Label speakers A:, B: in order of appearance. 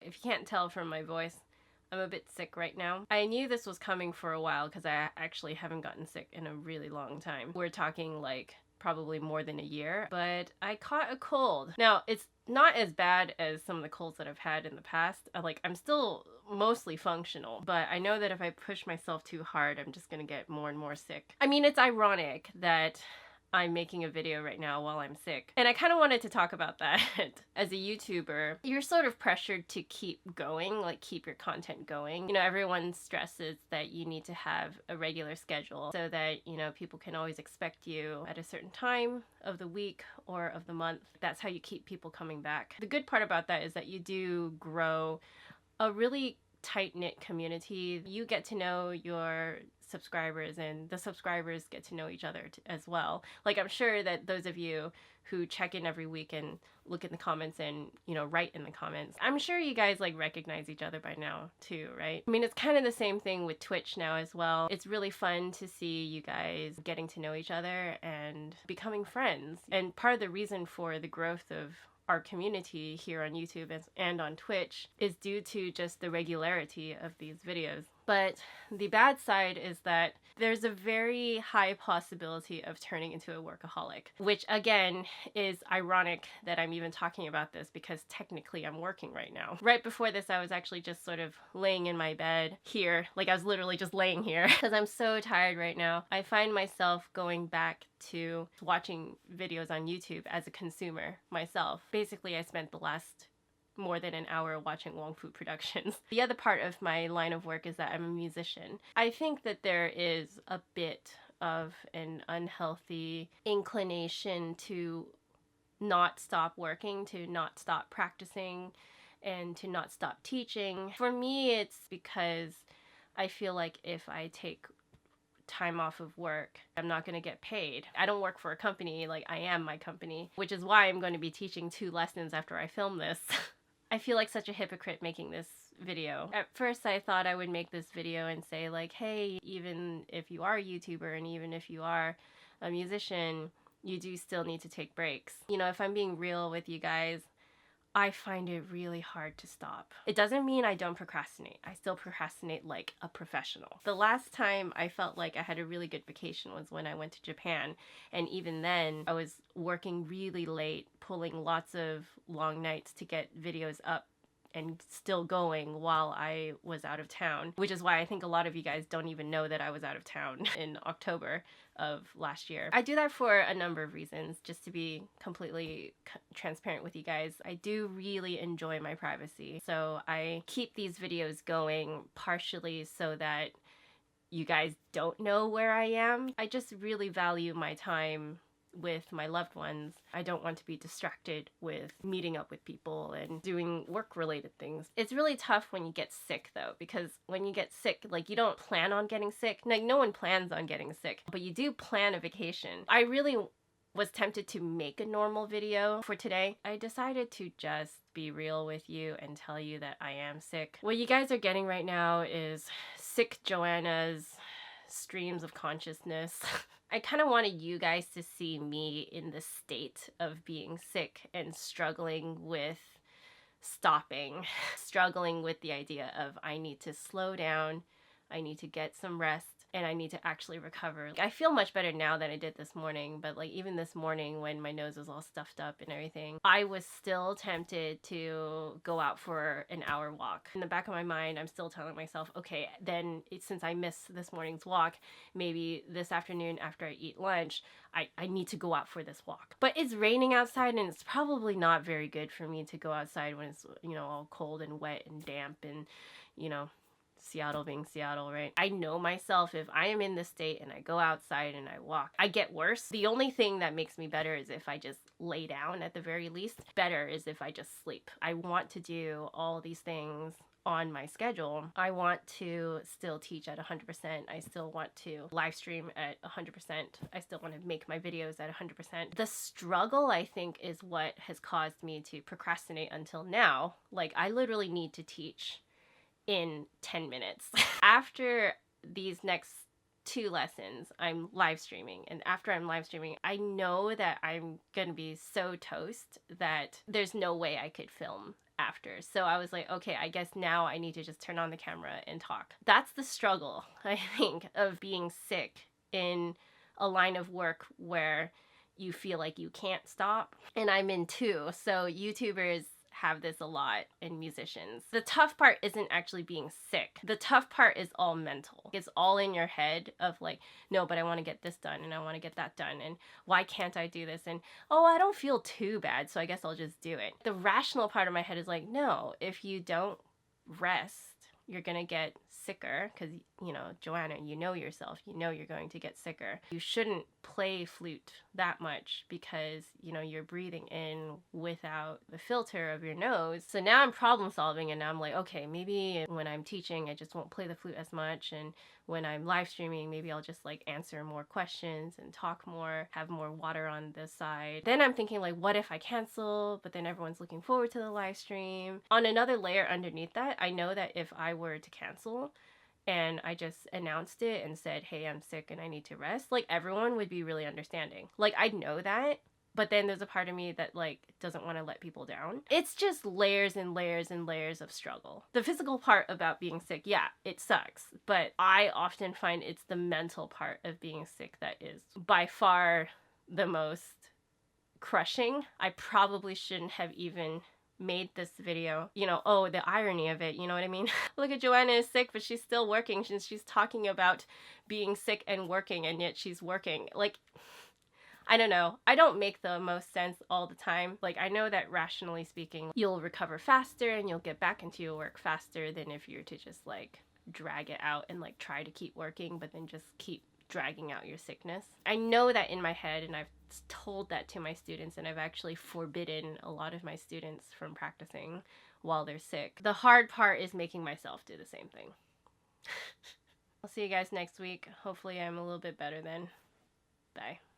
A: If you can't tell from my voice, I'm a bit sick right now. I knew this was coming for a while because I actually haven't gotten sick in a really long time. We're talking like probably more than a year, but I caught a cold. Now, it's not as bad as some of the colds that I've had in the past. I'm still mostly functional, but I know that if I push myself too hard, I'm just gonna get more and more sick. I mean, it's ironic that I'm making a video right now while I'm sick. And I kind of wanted to talk about that. As a YouTuber, you're sort of pressured to keep going, like keep your content going. You know, everyone stresses that you need to have a regular schedule so that, you know, people can always expect you at a certain time of the week or of the month. That's how you keep people coming back. The good part about that is that you do grow a really tight-knit community. You get to know your subscribers and the subscribers get to know each other as well. Like, I'm sure that those of you who check in every week and look in the comments and, you know, write in the comments, I'm sure you guys like recognize each other by now too, right? I mean, it's kind of the same thing with Twitch now as well. It's really fun to see you guys getting to know each other and becoming friends. And part of the reason for the growth of our community here on YouTube and on Twitch is due to just the regularity of these videos. But the bad side is that there's a very high possibility of turning into a workaholic, which again is ironic that I'm even talking about this because technically I'm working right now. Right before this, I was actually just sort of laying in my bed here, like I was literally just laying here because I'm so tired right now. I find myself going back to watching videos on YouTube as a consumer myself. Basically, I spent the last more than an hour watching Wong Fu productions. The other part of my line of work is that I'm a musician. I think that there is a bit of an unhealthy inclination to not stop working, to not stop practicing, and to not stop teaching. For me, it's because I feel like if I take time off of work, I'm not going to get paid. I don't work for a company, like I am my company, which is why I'm going to be teaching 2 lessons after I film this. I feel like such a hypocrite making this video. At first I thought I would make this video and say like, hey, even if you are a YouTuber and even if you are a musician, you do still need to take breaks. You know, if I'm being real with you guys, I find it really hard to stop. It doesn't mean I don't procrastinate. I still procrastinate like a professional. The last time I felt like I had a really good vacation was when I went to Japan. And even then, I was working really late, pulling lots of long nights to get videos up and still going while I was out of town, which is why I think a lot of you guys don't even know that I was out of town in October of last year. I do that for a number of reasons, just to be completely transparent with you guys. I do really enjoy my privacy, so I keep these videos going partially so that you guys don't know where I am. I just really value my time with my loved ones. I don't want to be distracted with meeting up with people and doing work-related things. It's really tough when you get sick though, because when you get sick, like you don't plan on getting sick. Like no one plans on getting sick, but you do plan a vacation. I really was tempted to make a normal video for today. I decided to just be real with you and tell you that I am sick. What you guys are getting right now is sick Joanna's streams of consciousness. I kind of wanted you guys to see me in the state of being sick and struggling with stopping, struggling with the idea of I need to slow down, I need to get some rest, and I need to actually recover. I feel much better now than I did this morning, but like even this morning when my nose was all stuffed up and everything, I was still tempted to go out for an hour walk. In the back of my mind, I'm still telling myself, okay, then since I missed this morning's walk, maybe this afternoon after I eat lunch, I need to go out for this walk. But it's raining outside and it's probably not very good for me to go outside when it's, you know, all cold and wet and damp and, you know, Seattle being Seattle, right? I know myself, if I am in this state and I go outside and I walk, I get worse. The only thing that makes me better is if I just lay down at the very least. Better is if I just sleep. I want to do all these things on my schedule. I want to still teach at 100%. I still want to live stream at 100%. I still want to make my videos at 100%. The struggle, I think, is what has caused me to procrastinate until now. Like, I literally need to teach in 10 minutes. After these next 2 lessons, I'm live streaming. And after I'm live streaming, I know that I'm gonna be so toast that there's no way I could film after. So I was like, okay, I guess now I need to just turn on the camera and talk. That's the struggle, I think, of being sick in a line of work where you feel like you can't stop. And I'm in too. So YouTubers have this a lot, and musicians. The tough part isn't actually being sick. The tough part is all mental. It's all in your head of like, no, but I want to get this done and I want to get that done, and why can't I do this? And oh, I don't feel too bad, so I guess I'll just do it. The rational part of my head is like, no, if you don't rest, you're gonna get sicker, because, you know, Joanna, you know yourself, you know you're going to get sicker. You shouldn't play flute that much because, you know, you're breathing in without the filter of your nose. So now I'm problem solving, and now I'm like, okay, maybe when I'm teaching, I just won't play the flute as much, and when I'm live streaming, maybe I'll just like answer more questions and talk more, have more water on this side. Then I'm thinking like, what if I cancel, but then everyone's looking forward to the live stream? On another layer underneath that, I know that if I were to cancel and I just announced it and said, hey, I'm sick and I need to rest, like everyone would be really understanding. Like I know that, but then there's a part of me that like doesn't want to let people down. It's just layers and layers and layers of struggle. The physical part about being sick, yeah, it sucks, but I often find it's the mental part of being sick that is by far the most crushing. I probably shouldn't have even made this video, you know, oh, the irony of it, you know what I mean? Look at Joanna is sick, but she's still working. She's talking about being sick and working, and yet she's working. Like, I don't know. I don't make the most sense all the time. Like, I know that rationally speaking, you'll recover faster and you'll get back into your work faster than if you're to just like drag it out and like try to keep working, but then just keep dragging out your sickness. I know that in my head, and I've told that to my students, and I've actually forbidden a lot of my students from practicing while they're sick. The hard part is making myself do the same thing. I'll see you guys next week. Hopefully I'm a little bit better then. Bye.